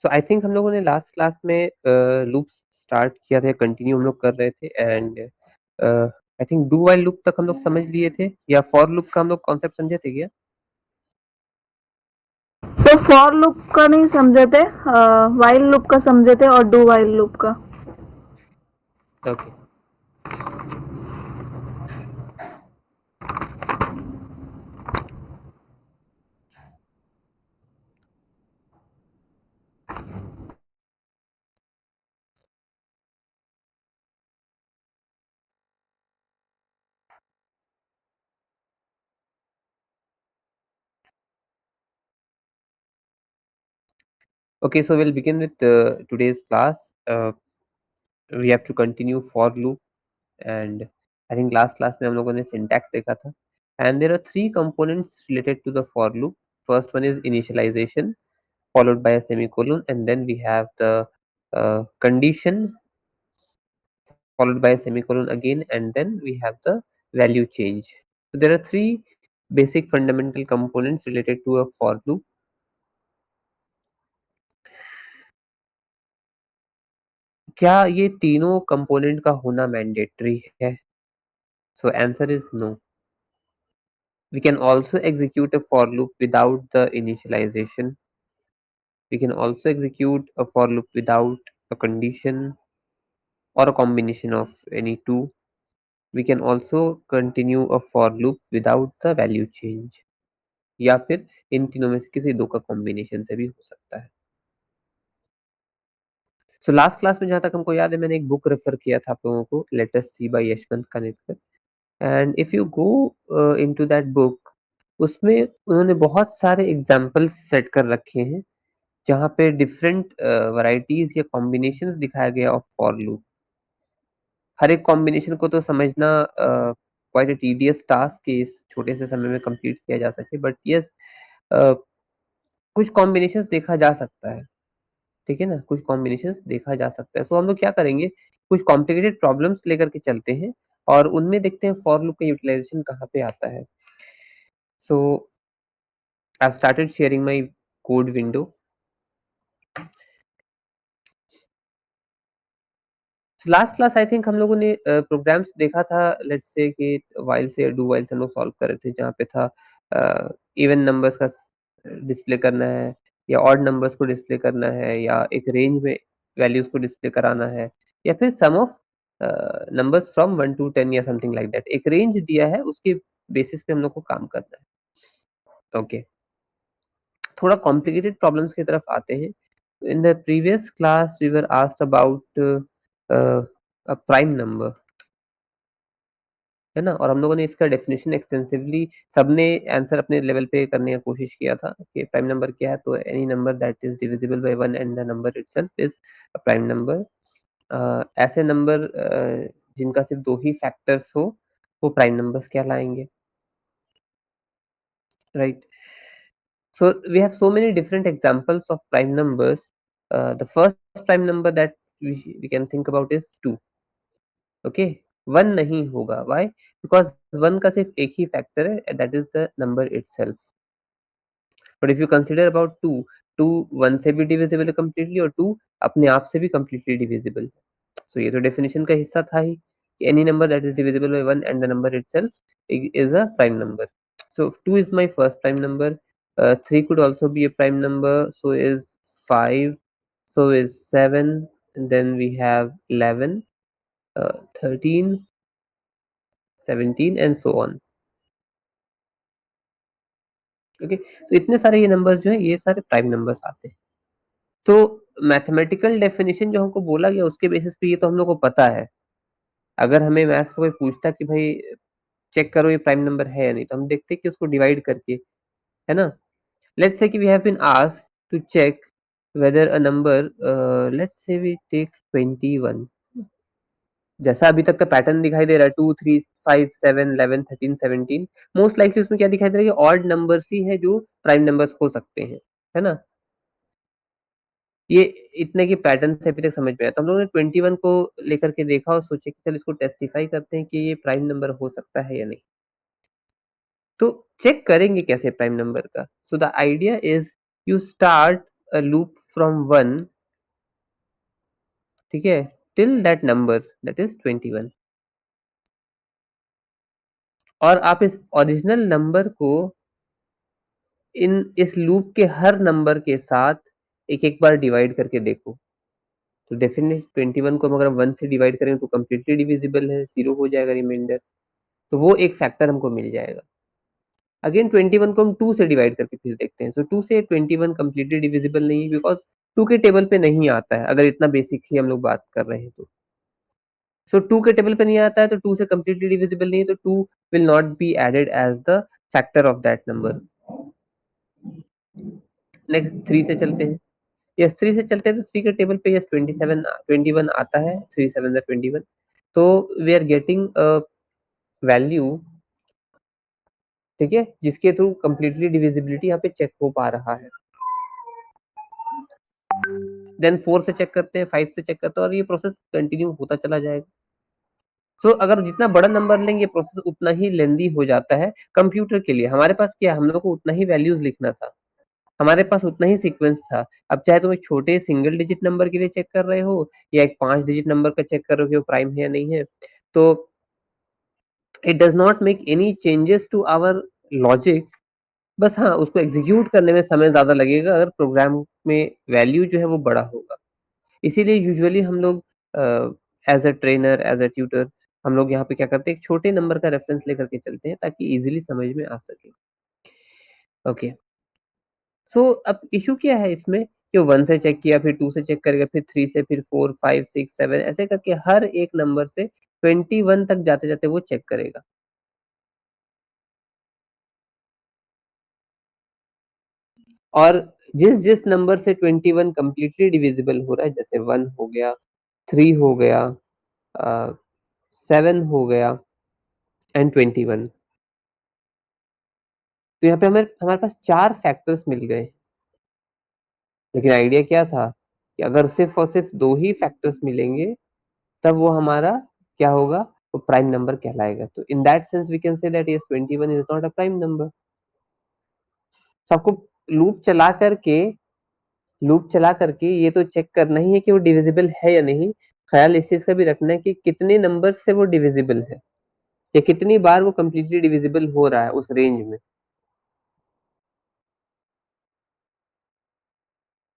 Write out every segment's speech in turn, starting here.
सो आई think हम लोगों ने लास्ट क्लास में लूप स्टार्ट किया था, कंटिन्यू हम लोग कर रहे थे, and I think do while loop तक हम लोग समझ लिए थे, या फॉर लूप का हम लोग कॉन्सेप्ट समझे थे क्या? सर फॉर लूप का नहीं समझे थे, वाइल लूप का समझे थे और डू वाइल लूप का। Okay okay, so we'll begin with today's class. We have to continue for loop, and I think last class में हम लोगों ने syntax देखा था, and there are three components related to the for loop. First one is initialization, followed by a semicolon, and then we have the condition, followed by a semicolon again, and then we have the value change. So there are three basic fundamental components related to a for loop. क्या ये तीनों component का होना mandatory है? So answer is no. We can also execute a for loop without the initialization. We can also execute a for loop without a condition or a combination of any two. We can also continue a for loop without the value change, या फिर इन तीनों में से किसी दो का combination से भी हो सकता है. सो लास्ट क्लास में जहां तक हमको याद है, मैंने एक बुक रेफर किया था आप लोगों को, let us C by Yashwant Kanetkar. And if you go into that book, उसमें उन्होंने बहुत सारे एग्जांपल्स सेट कर रखे हैं जहाँ पे डिफरेंट वैरायटीज या कॉम्बिनेशंस दिखाया गया ऑफ फॉर लूप. हर एक कॉम्बिनेशन को तो समझना क्वाइट अ टीडियस टास्क कि इस छोटे से समय में कंप्लीट किया जा सके, बट यस कुछ कॉम्बिनेशंस देखा जा सकता है. ठीक है ना, कुछ कॉम्बिनेशंस देखा जा सकता है. सो हम लोग क्या करेंगे, कुछ कॉम्प्लिकेटेड प्रॉब्लम्स लेकर के चलते हैं और उनमें देखते हैं फॉर लूप का यूटिलाइजेशन कहाँ पे आता है. So I have started sharing my code window. Last class I think हम लोगों ने प्रोग्राम्स देखा था, लेट्स से कि वाइल से डू वाइल से हम लोग सॉल्व कर रहे थे, जहाँ पे था इवन नंबर्स का डिस्प्ले करना है, या ऑड नंबर्स को डिस्प्ले करना है, या एक रेंज में वैल्यूज को डिस्प्ले कराना है, या फिर सम ऑफ नंबर्स फ्रॉम 1 to 10 या समथिंग लाइक दैट. एक रेंज दिया है, उसके बेसिस पे हम लोग को काम करना है. ओके थोड़ा कॉम्प्लिकेटेड प्रॉब्लम्स की तरफ आते हैं. In the previous class we were asked about a prime number, है ना, और हम लोगों ने इसका डेफिनेशन एक्सटेंसिवली सबने आंसर अपने लेवल पे करने की कोशिश किया था कि प्राइम नंबर क्या है. तो any number that is divisible by 1 and the number itself is a prime number. ऐसे नंबर जिनका सिर्फ दो ही फैक्टर्स हो वो प्राइम नंबर्स कहलाएंगे, right. So we have so many different examples of prime numbers. The first prime number that we can think about is 2. Okay, 1 नहीं होगा. Why? Because 1 का सिर्फ एक ही फैक्टर है, that is the number itself. But if you consider about 2, 2 1 से भी divisible है completely, और 2 अपने आप से भी completely divisible. So ये तो डेफिनेशन का हिस्सा था ही. Any number that is divisible by 1 and the number itself is a prime number. So 2 is my first prime number. 3 could also be a prime number. So is 5. So is 7. And then we have 11, 13, 17 and so on. Okay. So इतने सारे ये numbers जो है, ये सारे prime numbers आते हैं. तो मैथमेटिकल डेफिनेशन जो हमको बोला गया उसके बेसिस पे ये तो हम लोग को पता है. अगर हमें मैथ्स में कोई पूछता कि भाई चेक करो ये प्राइम नंबर है या नहीं, तो हम देखते हैं कि उसको डिवाइड करके, है ना. लेट्स से कि we have been asked to check whether a number, let's say we take 21. जैसा अभी तक का पैटर्न दिखाई दे रहा है, 2 3 5 7 11 13 17, मोस्ट लाइकली उसमें क्या दिखाई दे रहा है, ऑड नंबर्स ही है जो प्राइम नंबर्स हो सकते हैं, है ना. ये इतने की पैटर्न से अभी तक समझ में आया. तो हम लोगों ने 21 को लेकर के देखा और सोचे कि चल इसको टेस्टिफाई करते हैं कि ये प्राइम नंबर हो सकता है या नहीं. तो चेक करेंगे कैसे प्राइम नंबर का. सो the idea is you start a loop from 1, ठीक है, till that number that is 21, और आप इस ओरिजिनल नंबर को इस लूप के हर नंबर के साथ एक एक बार डिवाइड करके देखो, तो डेफिनेटली 21 को अगर हम 1 से डिवाइड करें तो कंप्लीटली डिविजिबल है, 0 हो जाएगा रिमाइंडर, तो वो एक फैक्टर हमको मिल जाएगा। अगेन 21 को हम 2 से डिवाइड करके फिर देखते हैं, सो 2 से 21 कंप्लीटली डिविजिबल नहीं है, बिकॉज 2 के टेबल पे नहीं आता है, अगर इतना बेसिक ही हम लोग बात कर रहे हैं तो। सो 2 के टेबल पे नहीं आता है तो 2 से कंप्लीटली डिविजिबल नहीं है, तो 2 will not be added as the factor of that number. Next 3 से चलते हैं। यस 3 से चलते हैं तो 3 के टेबल पे यस 21 आता है, 3 7 21, तो we are getting a value, ठीक है, जिसके थ्रू कंप्लीटली डिविजिबिलिटी यहाँ पे चेक हो पा रहा है। देन 4 से चेक करते हैं, 5 से चेक करते हैं, और ये प्रोसेस कंटिन्यू होता चला जाएगा। सो अगर जितना बड़ा नंबर लेंगे प्रोसेस उतना ही लेंदी हो जाता है कंप्यूटर के लिए। हमारे पास क्या, हम लोग को उतना ही वैल्यूज लिखना था, हमारे पास उतना ही सीक्वेंस था। अब चाहे तुम एक छोटे सिंगल डिजिट नंबर के लिए चेक कर रहे हो या एक 5 डिजिट नंबर का चेक कर रहे हो कि वो प्राइम है या नहीं है, तो it does not make any changes to our logic. बस हाँ, उसको एग्जीक्यूट करने में समय ज्यादा लगेगा अगर प्रोग्राम में वैल्यू जो है वो बड़ा होगा। इसीलिए यूजुअली हम लोग as a trainer, as a tutor, हम लोग यहाँ पे क्या करते हैं, एक छोटे नंबर का रेफरेंस लेकर के चलते हैं ताकि इजीली समझ में आ सके। ओके, सो अब इशू क्या है इसमें कि 1 से चेक किया, फिर 2 से चेक करेगा, फिर 3 से, फिर 4 5 6 7 ऐसे करके हर एक नंबर से 21 तक जाते जाते वो चेक करेगा। और जिस जिस नंबर से 21 कंप्लीटली डिविजिबल हो रहा है, जैसे 1 हो गया, 3 हो गया, 7 हो गया एंड 21, तो यहाँ पे हमें हमारे पास 4 फैक्टर्स मिल गए। लेकिन आइडिया क्या था कि अगर सिर्फ और सिर्फ 2 ही फैक्टर्स मिलेंगे तब वो हमारा क्या होगा, वो प्राइम नंबर कहलाएगा। तो in that sense we can say that yes 21 is not a prime number. सबको लूप चला करके लूप चला करके ये तो चेक करना ही है कि वो डिविजिबल है या नहीं। ख्याल इस चीज का भी रखना है कि कितने नंबर से वो डिविजिबल है या कितनी बार वो कंप्लीटली डिविजिबल हो रहा है उस रेंज में,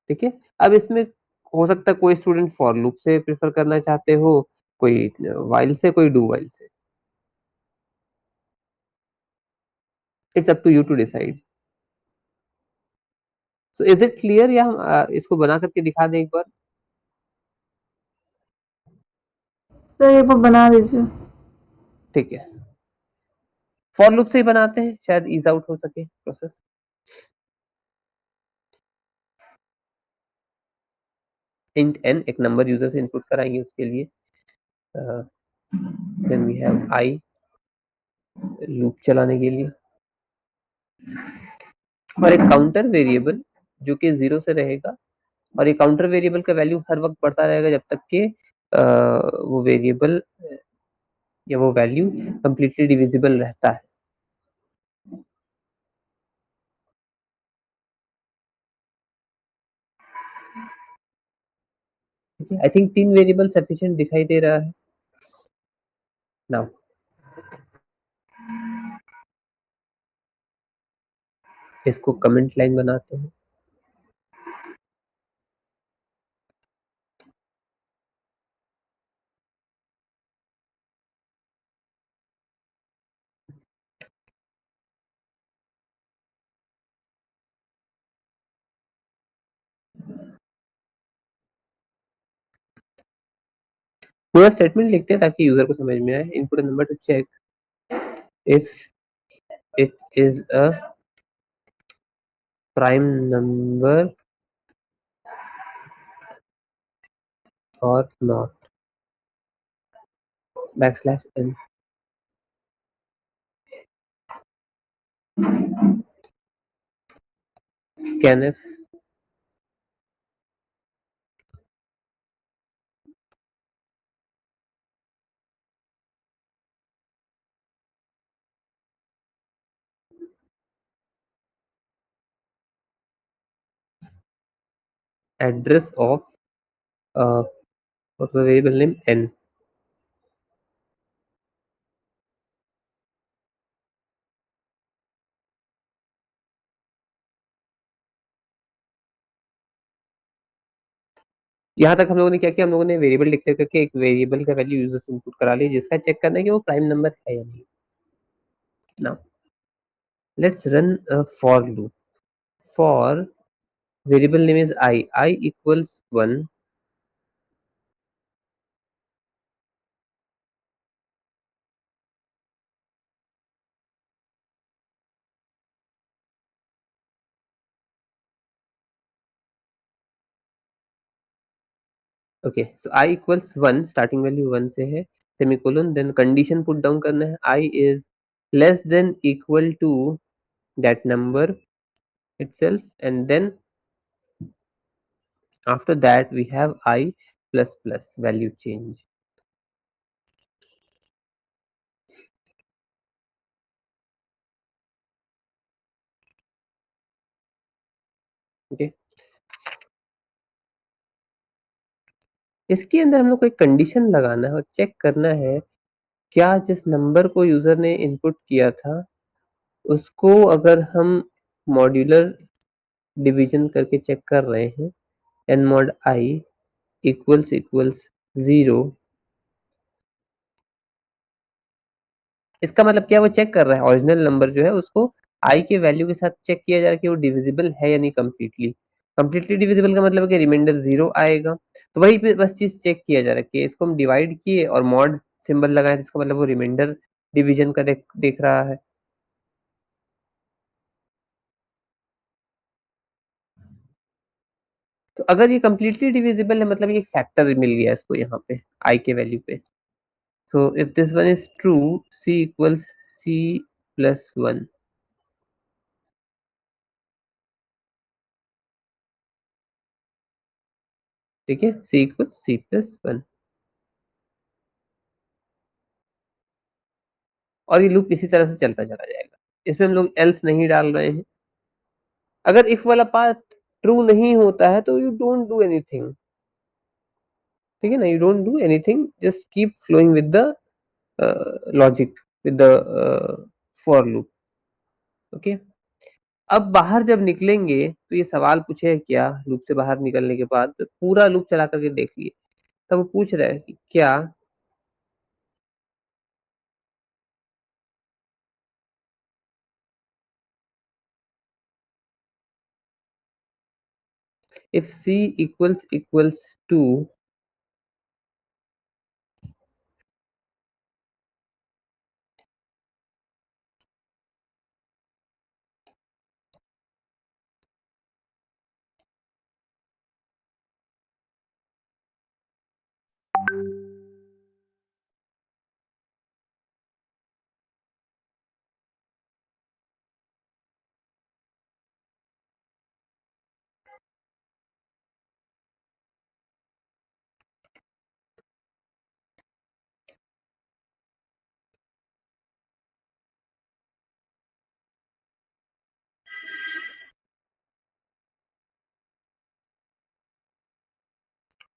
ठीक है। अब इसमें हो सकता है कोई स्टूडेंट फॉर लूप से प्रेफर करना चाहते हो, कोई वाइल से, कोई डू वाइल से। It's up to you to decide. So is it clear, या हम इसको बना करके दिखा दें एक बार? सर एक बार बना दीजिए। ठीक है, फॉर लूप से ही बनाते हैं, शायद ईज आउट हो सके प्रोसेस। इंट n एक नंबर यूजर से इनपुट कराएंगे, उसके लिए then we have I loop चलाने के लिए, और एक काउंटर वेरिएबल जो कि 0 से रहेगा, और ये काउंटर वेरिएबल का वैल्यू हर वक्त बढ़ता रहेगा जब तक कि वो वेरिएबल या वो वैल्यू कंप्लीटली डिविजिबल रहता है। ठीक है, आई थिंक 3 वेरिएबल सफिशिएंट दिखाई दे रहा है नाउ। इसको कमेंट लाइन बनाते हैं। पूरा स्टेटमेंट लिखते हैं ताकि यूजर को समझ में आए। Input number to check if it is a prime number और not, backslash n, scanf address of what's the variable name n. यहाँ तक हम लोगों ने क्या किया, हम लोगों ने वेरिएबल डिक्लेयर करके एक वेरिएबल का वैल्यू यूजर से इनपुट करा ली, जिसका चेक करना है कि वो प्राइम नंबर है या नहीं. Now let's run a for loop. For variable name is I equals 1. Okay, so I equals 1, starting value 1 से है, semicolon, then condition put down करना है, I is less than equal to that number itself, and then after that we have I plus plus value change. Okay, इसके अंदर हम लोग को एक कंडीशन लगाना है और चेक करना है क्या जिस नंबर को यूजर ने इनपुट किया था उसको अगर हम मॉड्यूलर डिवीजन करके चेक कर रहे हैं, n mod I इक्वल्स 0, इसका मतलब क्या, वो चेक कर रहा है ओरिजिनल नंबर जो है उसको I के वैल्यू के साथ चेक किया जा रहा है कि वो डिविजिबल है या नहीं कंप्लीटली. कंप्लीटली डिविजिबल का मतलब है कि रिमाइंडर 0 आएगा, तो वही पे बस चीज चेक किया जा रहा है कि इसको हम डिवाइड किए और मॉड सिंबल लगाए तो इसका मतलब वो रिमाइंडर डिवीजन का देख रहा है. तो अगर ये कंप्लीटली डिविजिबल है मतलब ये एक फैक्टर मिल गया इसको यहाँ पे I के वैल्यू पे. So if this one is true, C equals C plus 1. ठीक है, C इक्वल्स C प्लस 1. और ये लूप इसी तरह से चलता चला जाएगा, इसमें हम लोग एल्स नहीं डाल रहे हैं. अगर इफ वाला पार्ट ट्रू नहीं होता है तो यू डोंट डू एनीथिंग. ठीक है ना, you don't do anything, just keep flowing with the logic, with the for loop. Okay, अब बाहर जब निकलेंगे तो ये सवाल पूछे क्या, लूप से बाहर निकलने के बाद तो पूरा लूप चला करके देख लिए, तब वो पूछ रहा है कि क्या if C equals 2,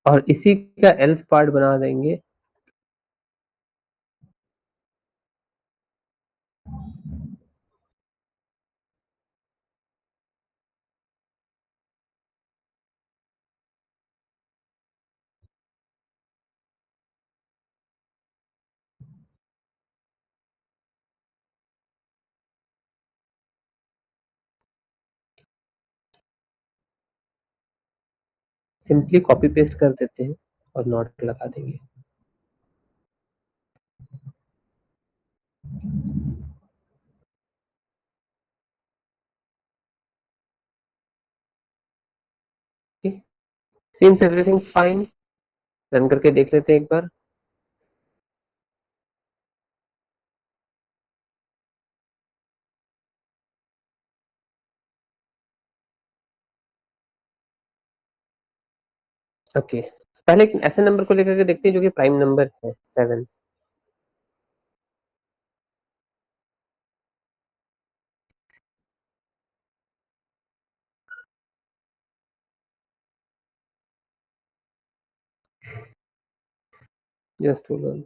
और इसी का एल्स पार्ट बना देंगे सिंपली कॉपी पेस्ट कर देते हैं और नॉट लगा देंगे. Seems everything fine. रन करके देख लेते हैं एक बार. ओके, पहले एक ऐसे नंबर को लेकर के देखते हैं जो कि प्राइम नंबर है 7. Just hold on.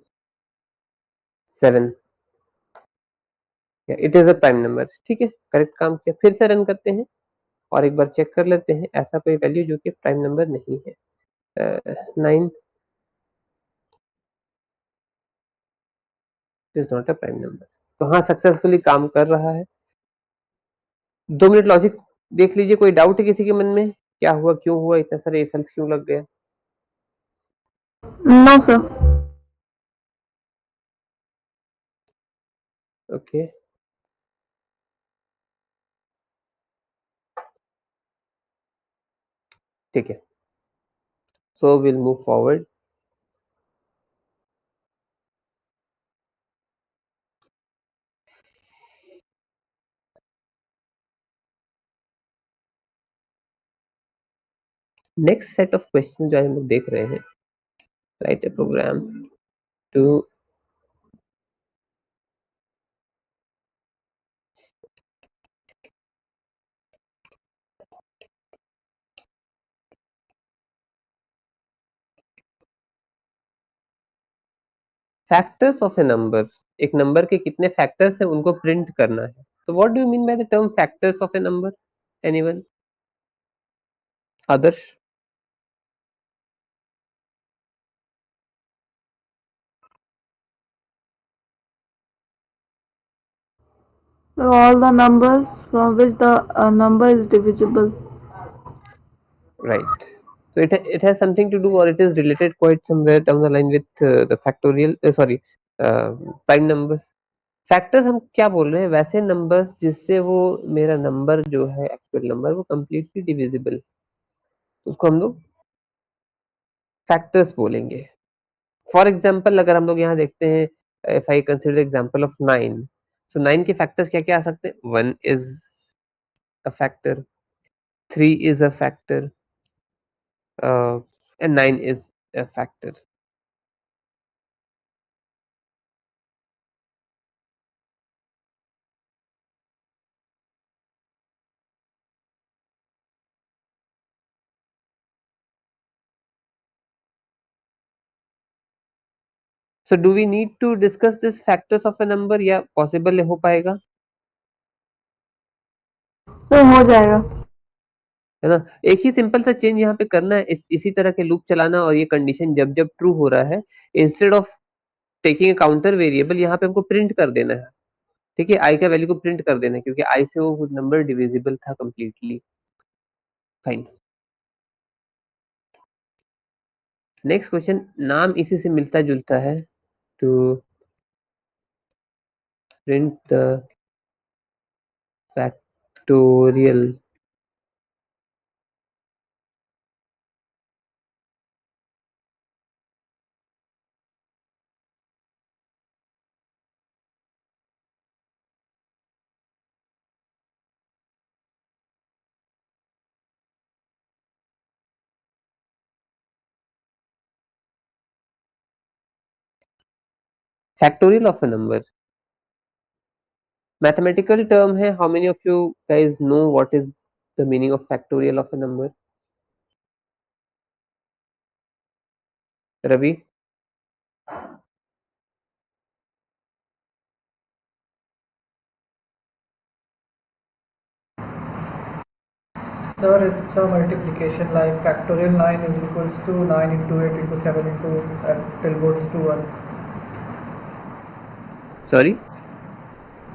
7. It is a prime number. ठीक है, करेक्ट काम किया. फिर से रन करते हैं और एक बार चेक कर लेते हैं ऐसा कोई वैल्यू जो कि प्राइम नंबर नहीं है. 9 is not a prime number. तो हाँ, सक्सेसफुली काम कर रहा है. 2 मिनट लॉजिक देख लीजिए. कोई डाउट है किसी के मन में? क्या हुआ, क्यों हुआ, इतने सारे इफ एल्स क्यों लग गया? No sir. ओके, ठीक है. So will move forward. Next set of question जो हम लोग देख रहे हैं. Write a program to factors of a number. एक नंबर के कितने फैक्टर्स हैं उनको प्रिंट करना है. तो what do you mean by the term factors of a number? Anyone? Adarsh? All the numbers from which the number is divisible. Right. So it has something to do, or it is related quite somewhere down the line with the factorial, sorry, uh, prime numbers. Factors हम क्या बोल रहे हैं? वैसे numbers जिससे वो मेरा number जो है, एक्चुअल नंबर, वो कंप्लीटली डिविजिबल, उसको हम लोग फैक्टर्स बोलेंगे. फॉर एग्जाम्पल अगर हम लोग यहाँ देखते हैं, if I consider example of 9, so 9 के फैक्टर्स क्या क्या आ सकते हैं? 1 is a factor, 3 is a factor, and 9 is a factor. So do we need to discuss this factors of a number, या पॉसिबल हो पाएगा? सर हो जाएगा. है ना. एक ही सिंपल सा चेंज यहाँ पे करना है, इसी तरह के लूप चलाना, और ये कंडीशन जब जब ट्रू हो रहा है, instead of taking a counter variable, यहाँ पे हमको प्रिंट कर देना है. ठीक है, आई का वैल्यू को प्रिंट कर देना है, क्योंकि आई से वो नंबर डिविजिबल था कंप्लीटली. फाइन. नेक्स्ट क्वेश्चन, नाम इसी से मिलता जुलता है. To print the factorial factorial of a number. Mathematical term है. How many of you guys know what is the meaning of factorial of a number? Ravi? Sir, it's a multiplication like factorial 9 is equals to 9 into 8 into 7 into till goes to 1. Sorry?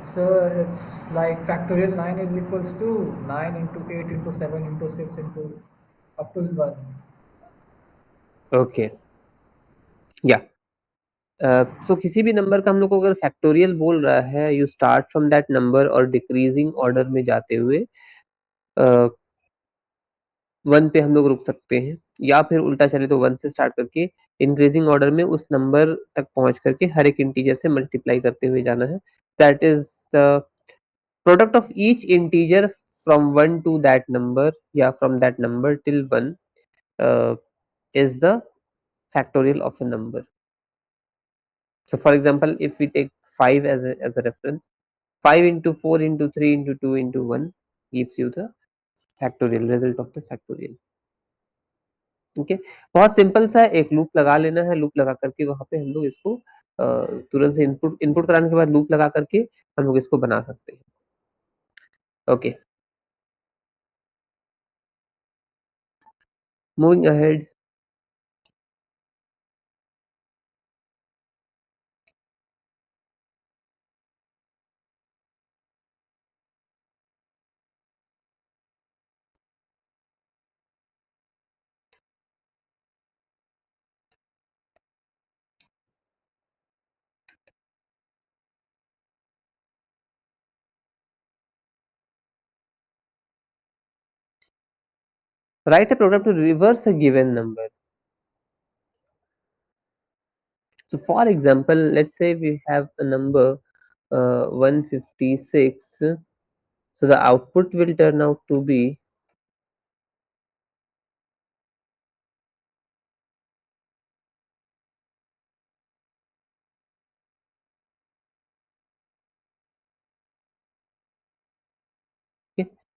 Sir, it's like factorial 9 is equals to 9 into 8 into 7 into 6 into up to 1. Okay, या सो किसी भी number का हम लोग को अगर factorial बोल रहा है, you start from that number और डिक्रीजिंग ऑर्डर में जाते हुए 1 पे हम लोग रुक सकते हैं, या फिर उल्टा चले तो 1 से स्टार्ट करके इंक्रीजिंग ऑर्डर में उस नंबर तक पहुंच करके हर एक इंटीजर से मल्टीप्लाई करते हुए जाना है. That is the product of each integer from 1 to that number, या from that number till 1 is the factorial of a number. So for example, if we take 5 as a reference, 5 into 4 into 3 into 2 into 1 gives you the factorial result of the factorial. ठीक है, बहुत simple सा एक loop लगा लेना है, loop लगा करके वहां पे हम लोग इसको तुरंत से इनपुट कराने के बाद लूप लगा करके हम लोग इसको बना सकते हैं। Okay, moving ahead. Write a program to reverse a given number. So for example, let's say we have a number 156. So the output will turn out to be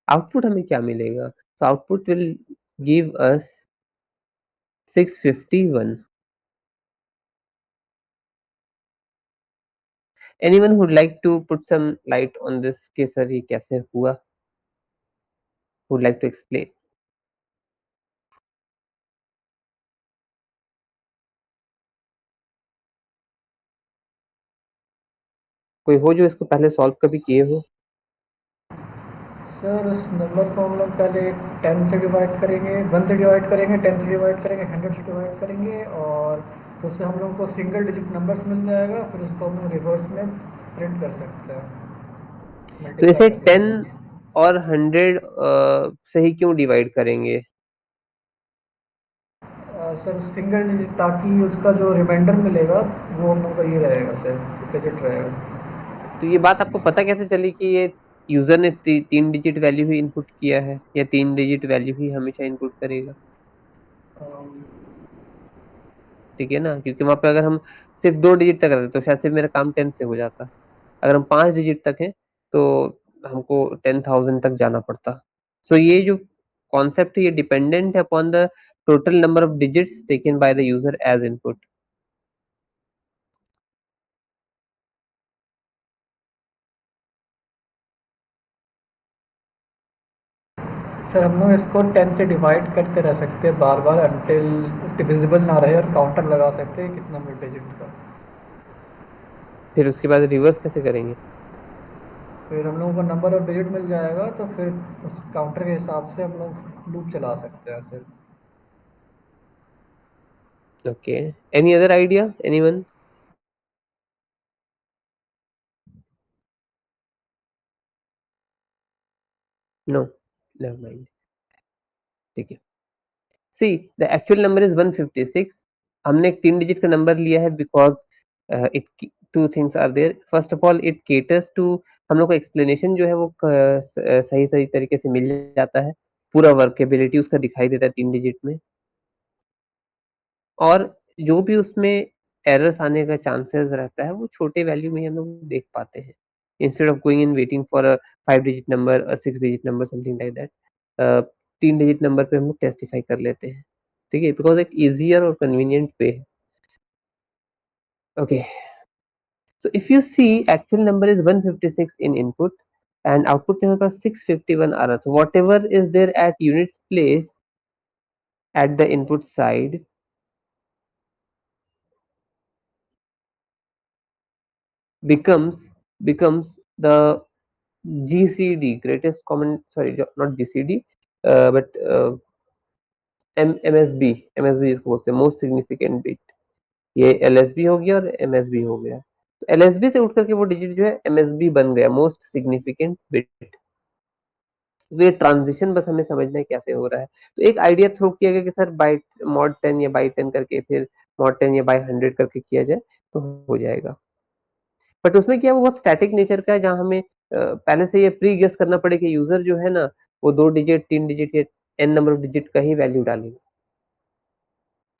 output हमें क्या मिलेगा? So output will give us 651. Anyone would like to put some light on this कि sir ये कैसे हुआ? Would like to explain? कोई हो जो इसको पहले सॉल्व कभी किए हो? सर उस नंबर को हम लोग पहले 10 से डिवाइड करेंगे, 1 से डिवाइड करेंगे, 10 से डिवाइड करेंगे, 100 से डिवाइड करेंगे, और तो उससे हम लोग को सिंगल डिजिट नंबर्स मिल जाएगा। फिर उसको हम लोग रिवर्स में प्रिंट कर सकते हैं। तो इसे मल्टीप्लाई 10 और 100 से ही क्यों डिवाइड करेंगे? सर सिंगल डिजिट, ताकि उसका जो रिमाइंडर मिलेगा वो हम लोग का ये रहेगा सर, डिजिट रहेगा। तो ये बात आपको पता कैसे चली कि ये यूजर ने 3 डिजिट वैल्यू ही इनपुट किया है या 3 डिजिट वैल्यू ही हमेशा इनपुट करेगा? ठीक है ना, क्योंकि वहां पे अगर हम सिर्फ 2 डिजिट तक रहते तो शायद सिर्फ मेरा काम 10 से हो जाता। अगर हम 5 डिजिट तक है तो हमको 10,000 तक जाना पड़ता। सो ये जो कॉन्सेप्ट है ये डिपेंडेंट है upon the total number of digits taken by the user as input. Sir हम लोग इसको 10 से डिवाइड करते रह सकते हैं बार बार, अनटिल डिविजिबल ना रहे, और काउंटर लगा सकते हैं कितना मिल डिजिट का। फिर उसके बाद रिवर्स कैसे करेंगे? फिर हम लोगों को नंबर ऑफ डिजिट मिल जाएगा, तो फिर उस काउंटर के हिसाब से हम लोग लूप चला सकते हैं sir. Okay, any other idea, anyone? No, never mind. ठीक है, see the actual number is 156। हमने एक 3 डिजिट का नंबर लिया है because it two things are there. First of all it caters to, हम लोग को एक्सप्लेनेशन जो है वो सही सही तरीके से मिल जाता है, पूरा वर्केबिलिटी उसका दिखाई देता है 3 डिजिट में, और जो भी उसमें एरर्स आने का चांसेस रहता है वो छोटे वैल्यू में हम लोग देख पाते हैं, instead of going and waiting for a 5 digit number, a 6 digit number, something like that. 3 digit number पे हम लोग टेस्टिफाई कर लेते हैं, ठीक है, बिकॉज एक इजियर और कन्वीनियंट वे है। Okay, so if you see actual number is 156 in input and output पे हमारे पास 651 आ रहा, तो whatever is there at units place at the input side becomes the GCD, greatest common, sorry not GCD, but MSB इसको बोलते हैं, most significant bit. ये LSB हो गया और MSB हो गया, तो LSB से उठ करके वो डिजिट जो है MSB बन गया, मोस्ट सिग्निफिकेंट बिट। तो ये ट्रांजिशन बस हमें समझना है कैसे हो रहा है। तो एक आइडिया थ्रो किया गया कि सर बाई मॉड 10 या बाई 10 करके फिर मॉड 10 या बाई 100 करके किया जाए तो हो जाएगा। बट उसमें क्या है, वो बहुत स्टैटिक नेचर का है, जहाँ हमें पहले से ये प्री गेस करना पड़े कि यूजर जो है ना वो 2 डिजिट 3 डिजिट या एन नंबर ऑफ डिजिट का ही वैल्यू डालेगा।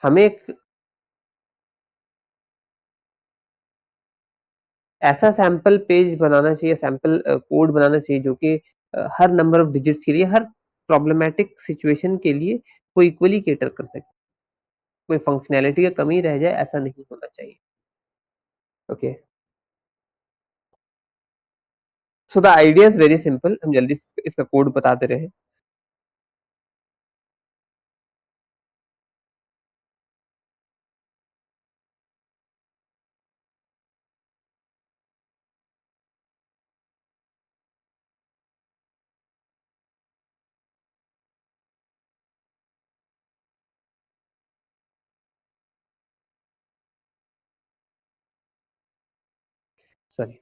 हमें एक ऐसा सैंपल पेज बनाना चाहिए, सैंपल कोड बनाना चाहिए जो कि हर नंबर ऑफ डिजिट्स के लिए, हर प्रॉब्लमेटिक सिचुएशन के लिए वो इक्वली केटर कर सके। कोई फंक्शनैलिटी का कमी रह जाए, ऐसा नहीं होना चाहिए। Okay, so the idea is very simple. हम जल्दी से इसका कोड बताते रहे। सॉरी,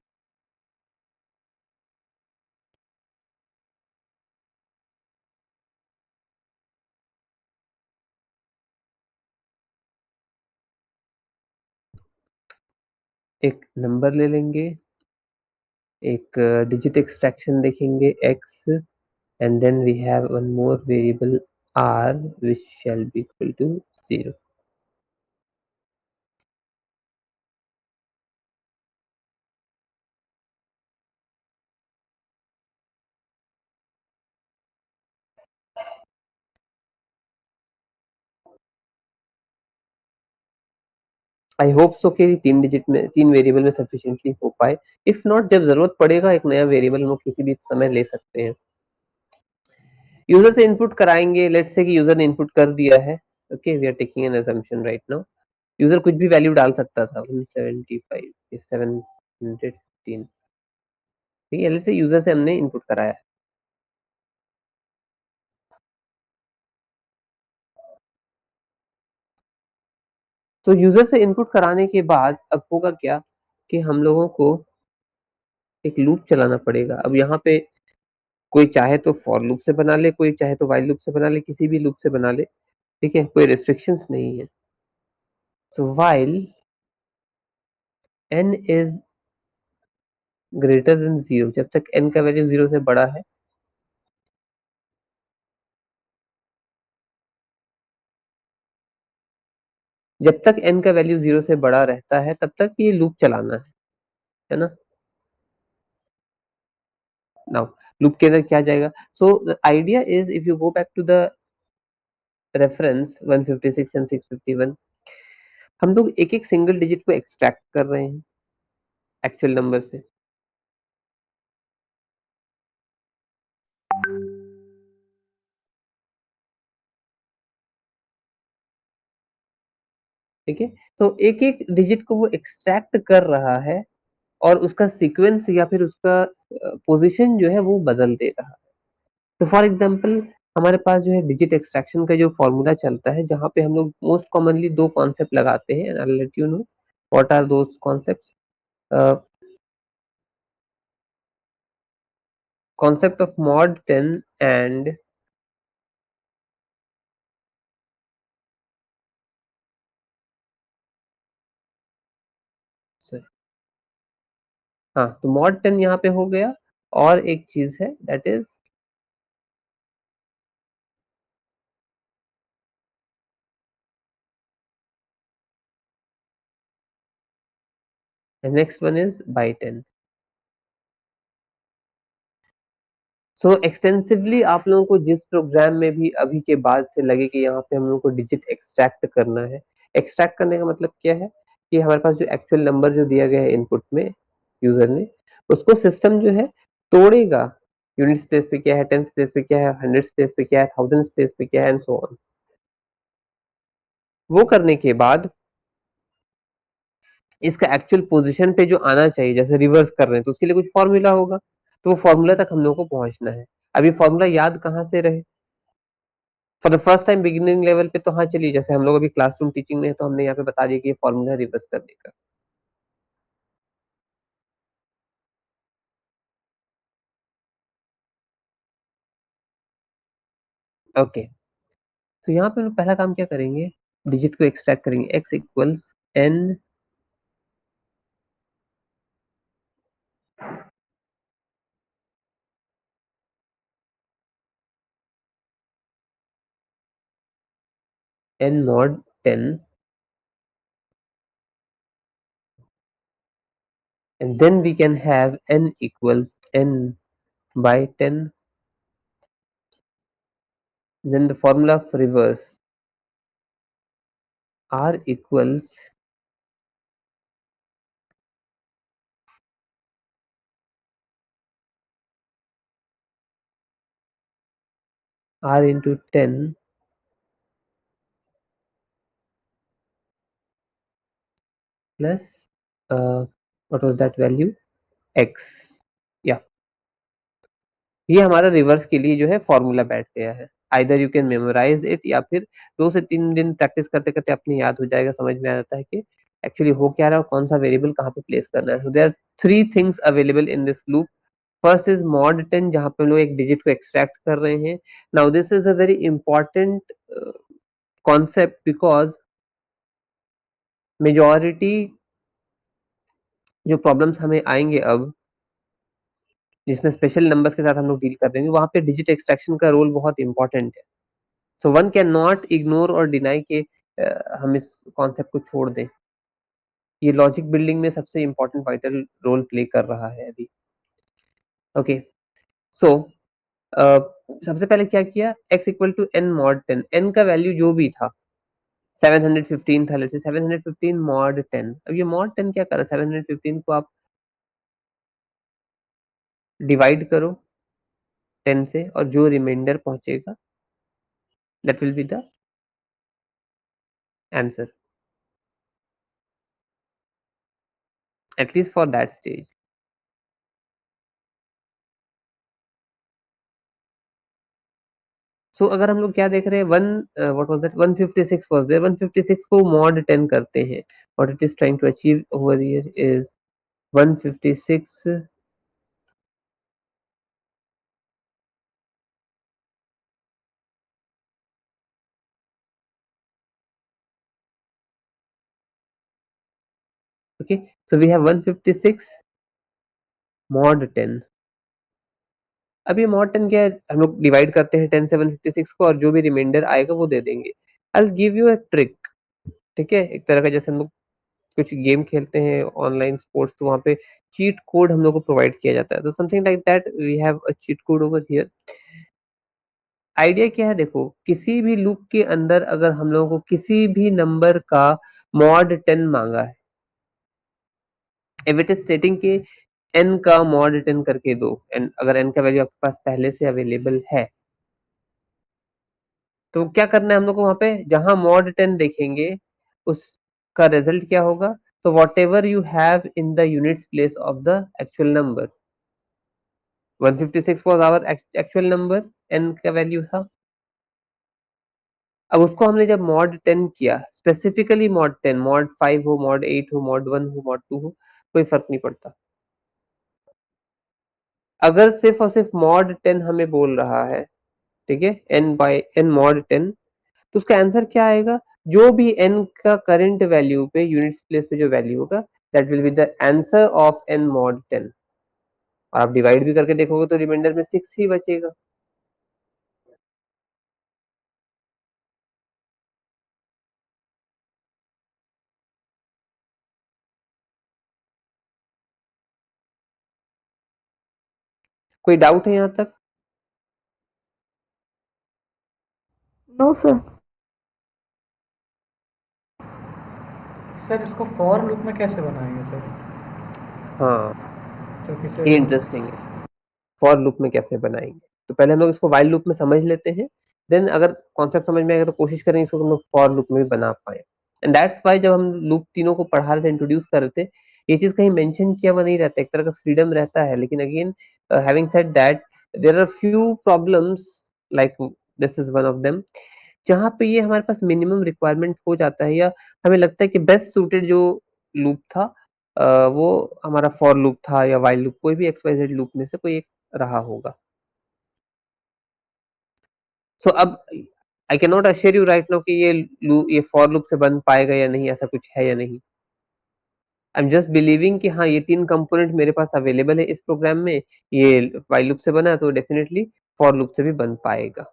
एक नंबर ले लेंगे, एक डिजिट एक्सट्रैक्शन देखेंगे x, and then we have one more variable r which shall be equal to 0. I hope सो कि 3 डिजिट में 3 वेरिएबल में सफिशिएंटली हो पाए। इफ नॉट, जब जरूरत पड़ेगा एक नया वेरिएबल हम किसी भी समय ले सकते हैं। यूजर से इनपुट कराएंगे। लेट्स से कि यूजर ने इनपुट कर दिया है। Okay, we are taking an assumption right now. User कुछ भी वैल्यू डाल सकता था, 175 715। ठीक है, लेट्स से यूजर से हमने इनपुट कराया। तो यूजर से इनपुट कराने के बाद अब होगा क्या कि हम लोगों को एक लूप चलाना पड़ेगा। अब यहाँ पे कोई चाहे तो फॉर लूप से बना ले, कोई चाहे तो व्हाइल लूप से बना ले, किसी भी लूप से बना ले। ठीक है, कोई रेस्ट्रिक्शंस नहीं है। सो while n is greater than 0, जब तक n का वैल्यू 0 से बड़ा है, जब तक n का वैल्यू 0 से बड़ा रहता है तब तक ये लूप चलाना है ना। नाउ लूप के अंदर क्या जाएगा? So the idea is, if you go back to the reference 156 and 651, हम लोग एक एक सिंगल डिजिट को एक्सट्रैक्ट कर रहे हैं एक्चुअल नंबर से। ठीक है, तो एक एक डिजिट को वो एक्सट्रैक्ट कर रहा है और उसका सीक्वेंस या फिर उसका पोजीशन जो है वो बदल दे रहा है। तो फॉर एग्जांपल हमारे पास जो है डिजिट एक्सट्रैक्शन का जो फॉर्मूला चलता है, जहां पे हम लोग मोस्ट कॉमनली दो कॉन्सेप्ट लगाते हैं, I will let you know what are those concepts. Concept of mod 10 and हाँ, तो मॉड 10 यहाँ पे हो गया। और एक चीज है that is next one is by 10। So extensively आप लोगों को जिस प्रोग्राम में भी अभी के बाद से लगे कि यहाँ पे हम लोग को डिजिट एक्सट्रैक्ट करना है, एक्सट्रैक्ट करने का मतलब क्या है कि हमारे पास जो एक्चुअल नंबर जो दिया गया है इनपुट में यूजर ने, उसको सिस्टम जो है तोड़ेगा। यूनिट स्पेस पे क्या है, 10 स्पेस पे क्या है, 100 स्पेस पे क्या है, 1000 स्पेस पे क्या है, एंड सो ऑन। वो करने के बाद इसका एक्चुअल पोजीशन पे जो आना चाहिए, जैसे रिवर्स कर रहे हैं तो उसके लिए कुछ फॉर्मूला होगा, तो वो फॉर्मूला तक हम लोग को पहुंचना है। अब ये फॉर्मूला याद कहाँ से रहे? For the first time beginning level पे तो हाँ चलिए, जैसे हम लोग अभी क्लासरूम टीचिंग में है तो हमने यहाँ पे बता दिया कि ये फॉर्मूला रिवर्स करने का। ओके, तो यहाँ पे हम पहला काम क्या करेंगे, डिजिट को एक्सट्रैक्ट करेंगे। x equals n n mod 10, and then we can have n equals n by 10, then the formula of reverse r equals r into 10 plus what was that value, x. या ये हमारा reverse के लिए जो है formula बैठ गया है. Either you can memorise it, या फिर 2 से 3 दिन प्रैक्टिस करते करते अपने याद हो जाएगा, समझ में आ जाता है कि एक्चुअली हो क्या रहा है और कौन सा वेरिएबल कहाँ पे प्लेस करना है. So there are 3 things available in this loop. First is mod 10, जहाँ पे हम लोग एक डिजिट को एक्सट्रैक्ट कर रहे हैं. Now this is a very important concept, because majority जो प्रॉब्लम्स हमें आएंगे अब, जिसमें स्पेशल नंबर्स के साथ हम लोग डील कर रहे हैं, वहां पे डिजिट एक्सट्रैक्शन का रोल बहुत इंपॉर्टेंट है. So one can not ignore और डिनाई के हम इस कॉन्सेप्ट को छोड़ दें. ये लॉजिक बिल्डिंग में सबसे इंपॉर्टेंट वाइटल रोल प्ले कर रहा है अभी. ओके, सो सबसे पहले क्या किया, x equal to n mod 10. n का वैल्यू जो भी था, 715 था, लेट्स से 715 मॉड 10. अब ये मॉड 10 क्या कर रहा है, 715 को आप डिवाइड करो 10 से, और जो रिमाइंडर पहुंचेगा that will be the answer, at least for that stage. So अगर हम लोग क्या देख रहे हैं, one what was that, 156 was there. 156 को मॉड 10 करते हैं. What it is trying to achieve over here is 156 okay. So we have 156 mod 10. अब ये मॉड 10 क्या है, हम लोग डिवाइड करते हैं 10 से 156 को, और जो भी रिमाइंडर आएगा वो दे देंगे. I will give you a trick. ठीक है, एक तरह का जैसे हम लोग कुछ गेम खेलते हैं ऑनलाइन स्पोर्ट्स, तो वहां पे चीट कोड हम लोग को प्रोवाइड किया जाता है. तो something like that we have a cheat code over here. Idea क्या है, देखो, किसी भी लूप के अंदर अगर हम लोगों को किसी भी नंबर का मॉड 10 मांगा है, इफ इट इज स्टेटिंग कि n का मॉड 10 करके दो, एंड अगर n का वैल्यू आपके पास पहले से अवेलेबल है, तो क्या करना है हम लोग को, वहां पे जहां मॉड 10 देखेंगे उसका रिजल्ट क्या होगा. तो whatever you have in the units place of the actual number, 156 was our actual number, n का वैल्यू था. अब उसको हमने जब मॉड 10 किया, स्पेसिफिकली मॉड 10, मॉड 5 हो, मॉड 8 हो, मॉड 1 हो, मॉड 2 हो, कोई फर्क नहीं पड़ता. अगर सिर्फ और सिर्फ मॉड 10 हमें बोल रहा है, ठीक है, n बाय n मॉड 10, तो उसका आंसर क्या आएगा, जो भी n का करंट वैल्यू पे यूनिट्स प्लेस पे जो वैल्यू होगा, that will be the answer of n mod 10. और आप डिवाइड भी करके देखोगे तो रिमाइंडर में 6 ही बचेगा. कोई डाउट है यहाँ तक? No sir. सर इसको फॉर लूप में कैसे बनाएंगे सर, हाँ, क्योंकि सर ये इंटरेस्टिंग है. फॉर लूप में कैसे बनाएंगे, तो पहले हम लोग इसको वाइल लूप में समझ लेते हैं, देन अगर कॉन्सेप्ट समझ में आएगा तो कोशिश करेंगे इसको हम लोग फॉर लूप में भी बना पाए. एंड दैट्स वाई जब हम लूप तीनों को पढ़ा रहे थे, इंट्रोड्यूस कर रहे थे, ये चीज कहीं मेंशन किया हुआ नहीं रहता, एक तरह का फ्रीडम रहता है. लेकिन again, having said that, there are few problems, like this is one of them, जहाँ पे ये हमारे पास मिनिमम रिक्वायरमेंट हो जाता है, या हमें लगता है कि बेस्ट सूटेड जो लूप था, वो हमारा फॉर लूप था या वाइल लूप, कोई भी XYZ लूप में से कोई एक रहा होगा. सो अब I can not assure you right now कि ये फॉर लूप से बन पाएगा या नहीं, ऐसा कुछ है या नहीं. आई एम जस्ट बिलीविंग कि हाँ, ये 3 कंपोनेंट मेरे पास अवेलेबल है इस प्रोग्राम में, ये वाइल लूप से बना है, तो डेफिनेटली फॉर लूप से भी बन पाएगा.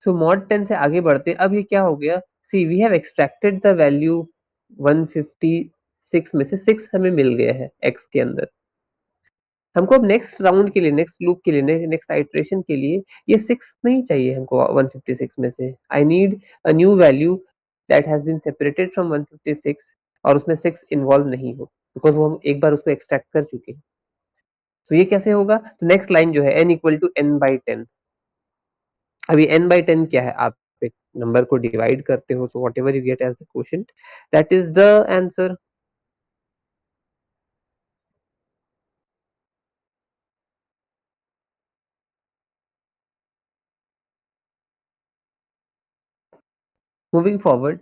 सो मॉड 10 से आगे बढ़ते, अब ये क्या हो गया, see we have extracted the value 156 में से 6 हमें मिल गया है x के अंदर। हमको अब नेक्स्ट राउंड के लिए, नेक्स्ट लूप के लिए, नेक्स्ट आइट्रेशन के लिए ये 6 नहीं चाहिए हमको 156 में से। I need a new value that has been separated from 156 और उसमें 6 इन्वॉल्व नहीं हो, बिकॉज वो हम एक बार उसको एक्सट्रैक्ट कर चुके हैं। तो ये कैसे होगा, तो नेक्स्ट लाइन जो है n इक्वल टू n/10। अभी n/10 क्या है, आप एक नंबर को डिवाइड करते हो, so whatever you get as the quotient, that is the answer. Moving forward,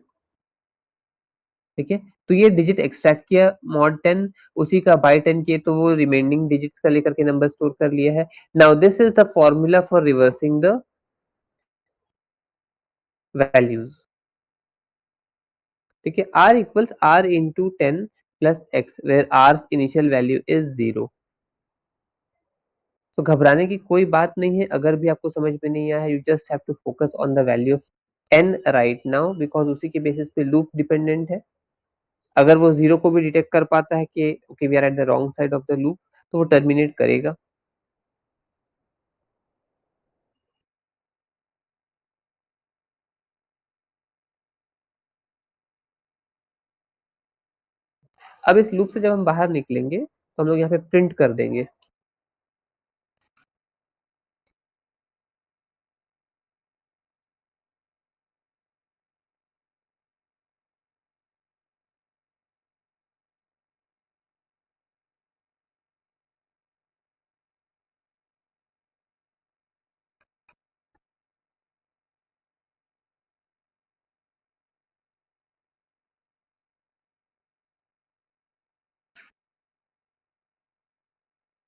ठीक है, तो ये डिजिट एक्सट्रैक्ट किया मॉड 10, उसी का बाय 10 किए तो वो रिमेनिंग डिजिट्स का लेकर के नंबर स्टोर कर लिया है। Now this is the formula for reversing the values, ठीक है, r equals r into 10 plus x, where r initial value is 0। तो घबराने की कोई बात नहीं है, अगर भी आपको समझ में नहीं आया, you just have to focus on the value of n right now, because उसी के बेसिस पे लूप डिपेंडेंट है। अगर वो 0 को भी डिटेक्ट कर पाता है कि okay we are at the wrong side of the loop, तो वो टर्मिनेट करेगा। अब इस लूप से जब हम बाहर निकलेंगे तो हम लोग यहाँ पे प्रिंट कर देंगे,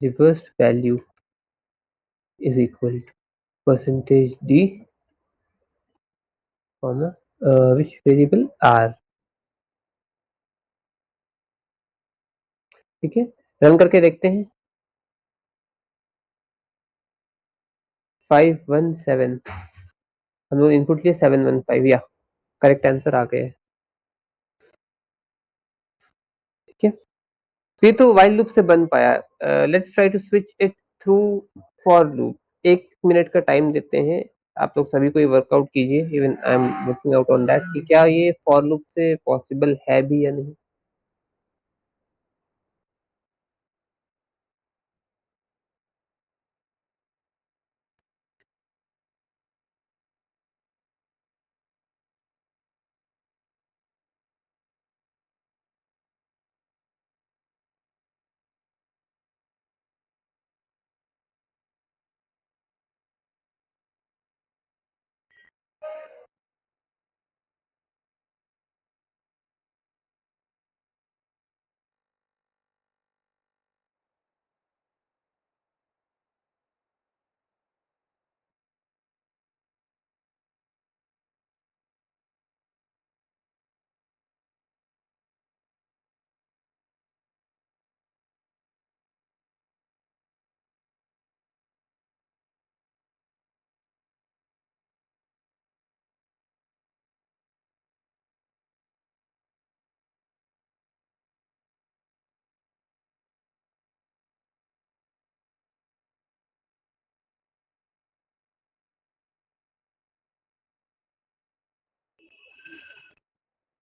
reversed value is equal to percentage d comma which variable r, ठीक है, रन करके देखते हैं। 517, हम लोग इनपुट लिए 715, या करेक्ट आंसर आ गया है, ठीक है। तो ये तो वाइल लूप से बन पाया। Let's try to switch it through for loop. 1 minute का टाइम देते हैं, आप लोग सभी को ये वर्कआउट कीजिए, even I am working out on that कि क्या ये फॉर लूप से पॉसिबल है भी या नहीं।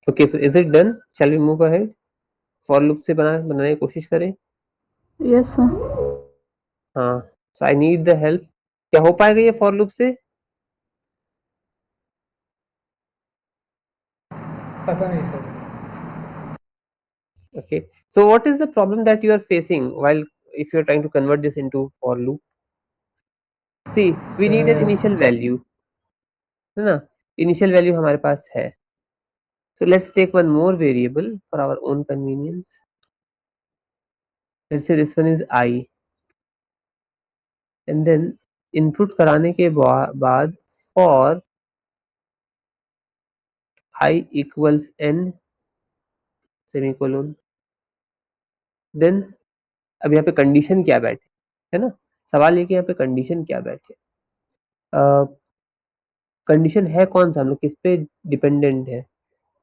Okay, so is it done, shall we move ahead, for loop से बनाने की कोशिश करें। Yes sir. हाँ, so I need the help, क्या हो पाएगा ये फॉर लूप से। पता नहीं sir. Okay, so what is the problem that you are facing while if you are trying to convert this into for loop? See, we need an sir initial value, है ना, initial value हमारे पास है, so let's take one more variable for our own convenience. Let's say this one is I, and then input कराने के बाद for I equals n semicolon, then अब यहाँ पे कंडीशन क्या बैठे, है ना, सवाल ये कि यहाँ पे कंडीशन क्या बैठे। कंडीशन है कौन सा, हम लोग किस पे डिपेंडेंट है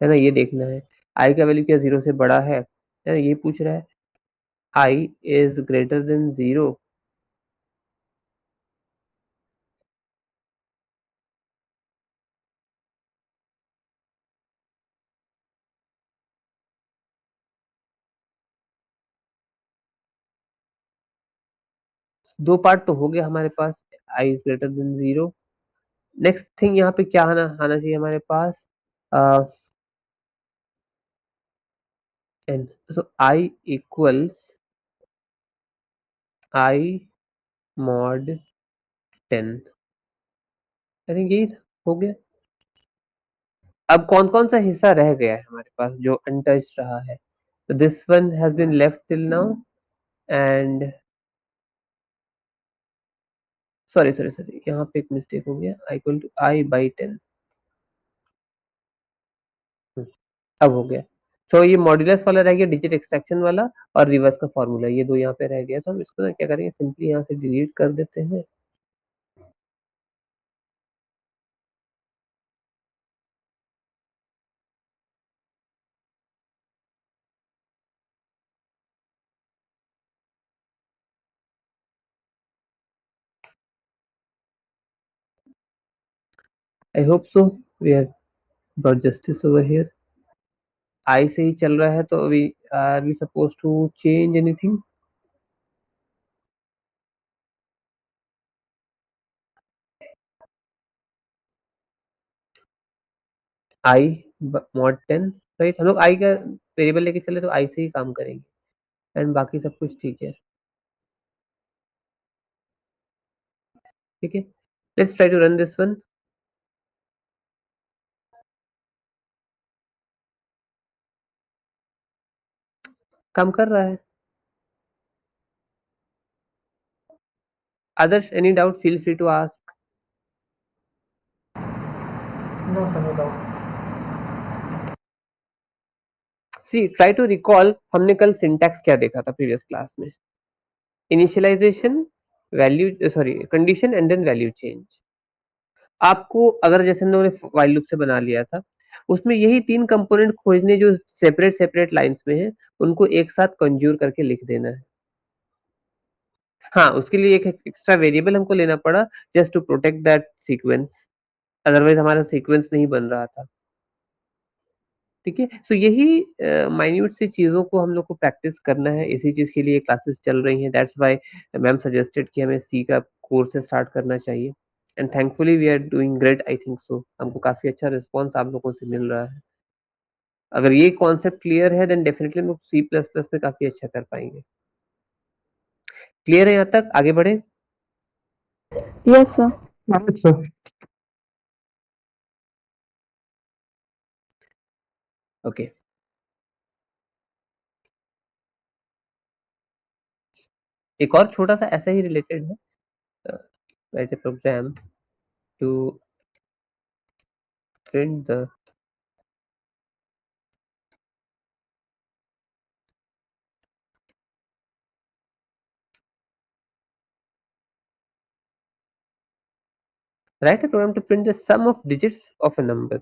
ना, ये देखना है। आई का वैल्यू क्या 0 से बड़ा है ना, ये पूछ रहा है। आई इज ग्रेटर देन 0, दो पार्ट तो हो गया हमारे पास, I is greater than 0। Next thing यहाँ पे क्या आना आना चाहिए हमारे पास, n, so I equals I mod 10। I think यही हो गया। अब कौन कौन सा हिस्सा रह गया है हमारे पास जो अनटच्ड रहा है, तो this one has been left till now, and sorry यहाँ पे एक मिस्टेक हो गया, I equal to I by 10। अब हो गया। सो ये मॉड्यूलस वाला रह गया, डिजिट एक्सट्रैक्शन वाला, और रिवर्स का फॉर्मूला, ये दो यहाँ पे रह गया। तो हम इसको ना क्या करेंगे, सिंपली यहाँ से डिलीट कर देते हैं। I hope so we have brought justice over here. I से ही चल रहा है, तो we are we suppose to change anything? I mod 10, right. हम लोग आई का वेरिएबल लेके चले तो आई से ही काम करेंगे, एंड बाकी सब कुछ ठीक है। ठीक है, let's try to run this one. काम कर रहा है। Others, any doubt, feel free to ask. No sir, no doubt. See, try to recall, हमने कल सिंटैक्स क्या देखा था प्रीवियस क्लास में? Initialisation, value sorry condition and then value change. आपको अगर जैसे हम लोगों ने व्हाइल लूप से बना लिया था, उसमें यही तीन कंपोनेंट खोजने जो सेपरेट सेपरेट लाइंस में है, उनको एक साथ कंज्यूर करके लिख देना है। हाँ, उसके लिए एक एक्स्ट्रा वेरिएबल हमको लेना पड़ा, just to protect that sequence, otherwise हमारा सीक्वेंस नहीं बन रहा था। ठीक है, सो यही माइन्यूट सी चीजों को हम लोग को प्रैक्टिस करना है, इसी चीज के लिए क्लासेस चल रही हैं। दैट्स व्हाई मैम सजेस्टेड कि हमें सी का कोर्स से स्टार्ट करना चाहिए, and thankfully we are doing great. I think so हमको काफी अच्छा रिस्पॉन्स आप लोगों से मिल रहा है। अगर ये कॉन्सेप्ट क्लियर है, देन डेफिनेटली हम लोग सी प्लस प्लस में काफी अच्छा कर पाएंगे। क्लियर है यहाँ तक? आगे बढ़े? Yes sir. सर, ओके, एक और छोटा सा ऐसा ही रिलेटेड है, write a program to print the write a program to print the sum of digits of a number.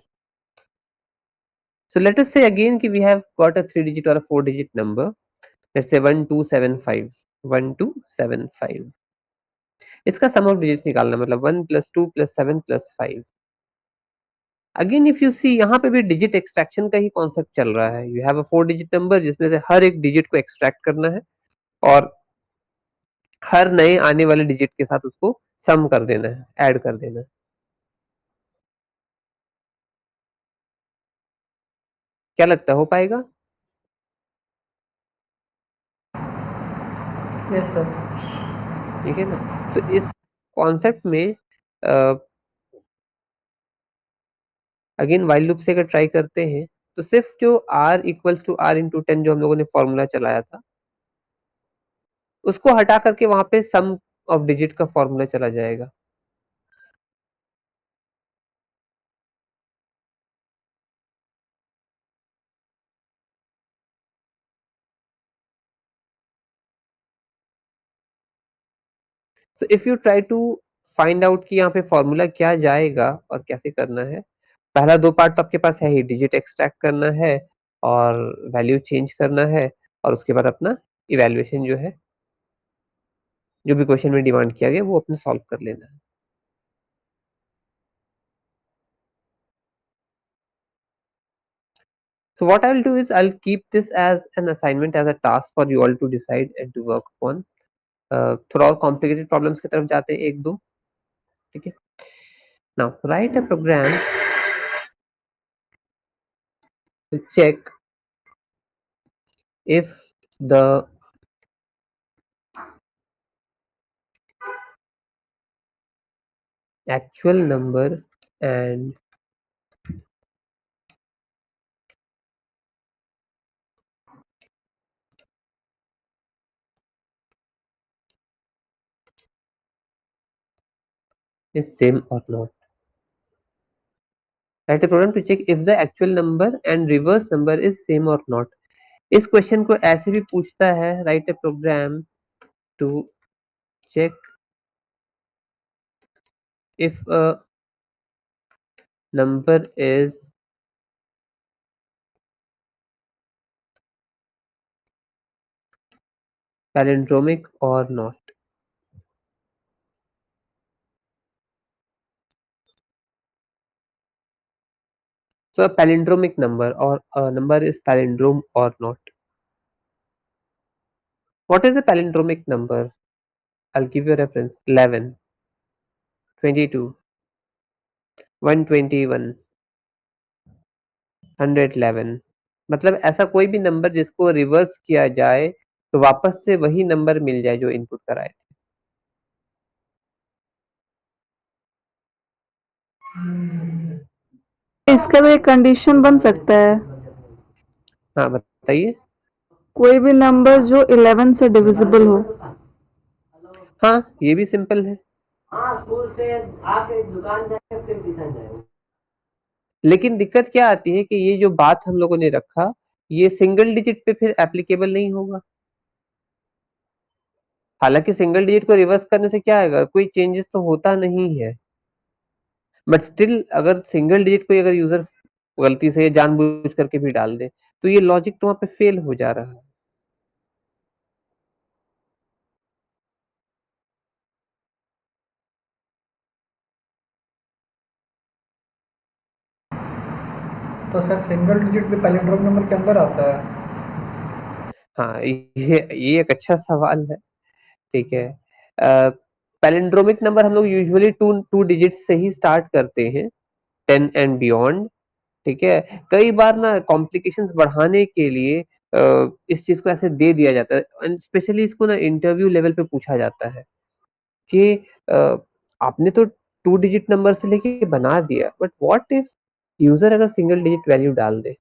So let us say again कि we have got a 3 digit or a 4 digit number. Let's say 1275. 1275. इसका sum of digits निकालना, मतलब 1 + 2 + 7 + 5. Again if you सी, यहाँ पे भी digit extraction का ही concept चल रहा है। You have a 4 digit number जिसमें से हर एक डिजिट को एक्सट्रैक्ट करना है, और हर नए आने वाले डिजिट के साथ उसको सम कर देना है, ऐड कर देना है। क्या लगता है, हो पाएगा? Yes sir. ठीक है ना। तो इस कॉन्सेप्ट में अगेन वाइल लूप से अगर ट्राई करते हैं, तो सिर्फ जो r equals to r into 10 जो हम लोगों ने फॉर्मूला चलाया था, उसको हटा करके वहां पे सम ऑफ डिजिट का फॉर्मूला चला जाएगा। So if you try to find out कि यहाँ पे फॉर्मूला क्या जाएगा और कैसे करना है। पहला 2 पार्ट तो आपके पास है ही, डिजिट एक्सट्रैक्ट करना है और वैल्यू चेंज करना है और उसके बाद अपना इवैल्यूएशन जो है, जो भी क्वेश्चन में डिमांड किया गया वो अपने सॉल्व कर लेना है। So what I'll do is I'll keep this as an assignment, as a task for you all to decide and to work upon. थोड़ा और complicated problems की तरफ जाते हैं एक दो, ठीक है। Now write a program to check if the actual number and is same or not. Write a program to check if the actual number and reverse number is same or not. इस question को ऐसे भी पूछता है, write a program to check if a number is palindromic or not. So a palindromic number, or a number is palindrome or not. What is a palindromic number? I'll give you a reference. 11, 22, 121, 111. मतलब ऐसा कोई भी number जिसको reverse किया जाए तो वापस से वही नंबर मिल जाए जो इनपुट कराए थे। इसका तो एक कंडीशन बन सकता है, हाँ बताइए। कोई भी नंबर जो 11 से डिविजिबल हो। हाँ ये भी सिंपल है। स्कूल से आके दुकान जाए फिर ट्यूशन जाए। लेकिन दिक्कत क्या आती है कि ये जो बात हम लोगों ने रखा, ये सिंगल डिजिट पे फिर एप्लीकेबल नहीं होगा। हालांकि सिंगल डिजिट को रिवर्स करने से क्या आएगा, कोई चेंजेस तो होता नहीं है, बट स्टिल अगर सिंगल डिजिट को अगर यूजर गलती से जानबूझ करके भी डाल दे तो ये लॉजिक तो वहां पे फेल हो जा रहा है। तो सर सिंगल डिजिट भी पैलिंड्रोम नंबर के अंदर आता है? हाँ ये एक अच्छा सवाल है, ठीक है। पैलिंड्रोमिक नंबर हम लोग यूजुअली टू डिजिट से ही स्टार्ट करते हैं, 10 एंड बियॉन्ड, ठीक है। कई बार ना कॉम्प्लिकेशंस बढ़ाने के लिए इस चीज को ऐसे दे दिया जाता है, स्पेशली इसको ना इंटरव्यू लेवल पे पूछा जाता है कि आपने तो 2 डिजिट नंबर से लेके बना दिया, बट व्हाट इफ यूजर अगर सिंगल डिजिट वैल्यू डाल दे,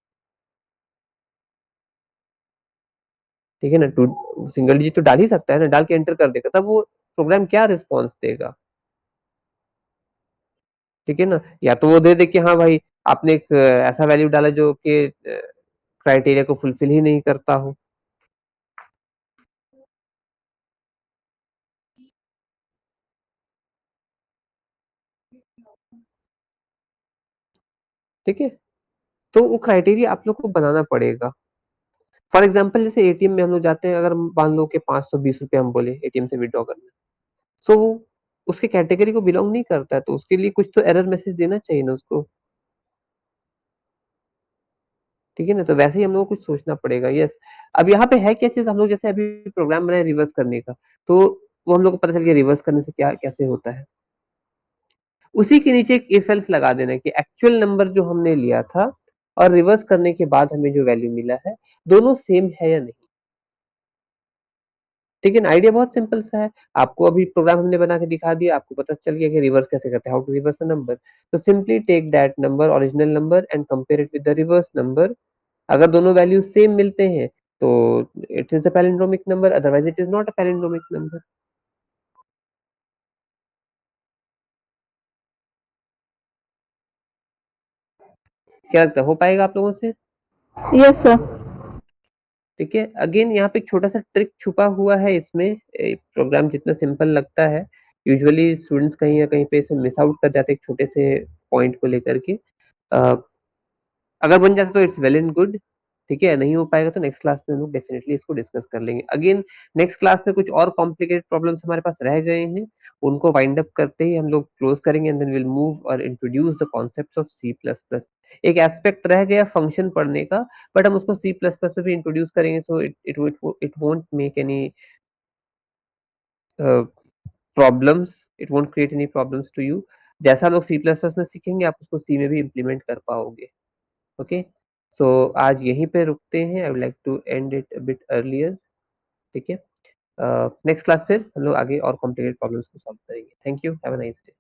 ठीक है ना। टू सिंगल डिजिट तो डाल ही सकता है ना, डाल के एंटर कर देगा, तब वो प्रोग्राम क्या रिस्पॉन्स देगा, ठीक है ना। या तो वो दे दे कि हाँ भाई आपने एक ऐसा वैल्यू डाला जो कि क्राइटेरिया को फुलफिल ही नहीं करता हो, ठीक है। तो वो क्राइटेरिया आप लोग को बनाना पड़ेगा। फॉर एग्जाम्पल जैसे एटीएम में हम लोग जाते हैं, अगर मान लो कि 520 रुपए हम बोले एटीएम से विड्रॉ करना, सो वो उसके कैटेगरी को बिलोंग नहीं करता है, तो उसके लिए कुछ तो एरर मैसेज देना चाहिए ना उसको, ठीक है ना। तो वैसे ही हम लोग को कुछ सोचना पड़ेगा। यस, अब यहाँ पे है क्या चीज, हम लोग जैसे अभी प्रोग्राम बनाए रिवर्स करने का, तो वो हम लोग को पता चल गया रिवर्स करने से क्या कैसे होता है। उसी के नीचे एक इफ एल्स लगा देना कि एक्चुअल नंबर जो हमने लिया था और रिवर्स करने के बाद हमें जो वैल्यू मिला है, दोनों सेम है या नहीं, ठीक है ना। आइडिया बहुत सिंपल सा है, आपको अभी प्रोग्राम हमने बना के दिखा दिया, आपको पता चल गया कि रिवर्स कैसे करते हैं, how to reverse a number. तो simply take that number, original number, and compare it with the reverse number. अगर दोनों वैल्यू सेम मिलते हैं तो it is a palindromic number, otherwise it is not a palindromic number. क्या लगता है हो पाएगा आप लोगों से? Yes sir. ठीक है, अगेन यहाँ पे एक छोटा सा ट्रिक छुपा हुआ है इसमें, प्रोग्राम जितना सिंपल लगता है यूजुअली स्टूडेंट्स कहीं न कहीं पे इसे मिस आउट कर जाते हैं एक छोटे से पॉइंट को लेकर के। अगर बन जाता तो इट्स वेल एंड गुड, ठीक है? नहीं हो पाएगा तो नेक्स्ट क्लास में हम लोग डेफिनिटली इसको डिस्कस कर लेंगे। अगेन नेक्स्ट क्लास में कुछ और कॉम्प्लिकेटेड प्रॉब्लम्स हमारे पास रह गए हैं, उनको वाइंड अप करते ही हम लोग क्लोज़ करेंगे एंड देन विल मूव और introduce the concepts of C plus plus. एक एस्पेक्ट रह गया फंक्शन पढ़ने का, बट हम उसको सी प्लस प्लस में भी इंट्रोड्यूस करेंगे, so it won't make any problems, it won't create any problems to you. जैसा हम लोग सी प्लस प्लस में सीखेंगे, आप उसको सी में भी इम्प्लीमेंट कर पाओगे। ओके, सो आज यहीं पे रुकते हैं। I would like to end it a bit earlier, ठीक है? नेक्स्ट क्लास फिर हम लोग आगे और कॉम्प्लिकेटेड प्रॉब्लम्स को सॉल्व करेंगे। Thank you, have a nice day.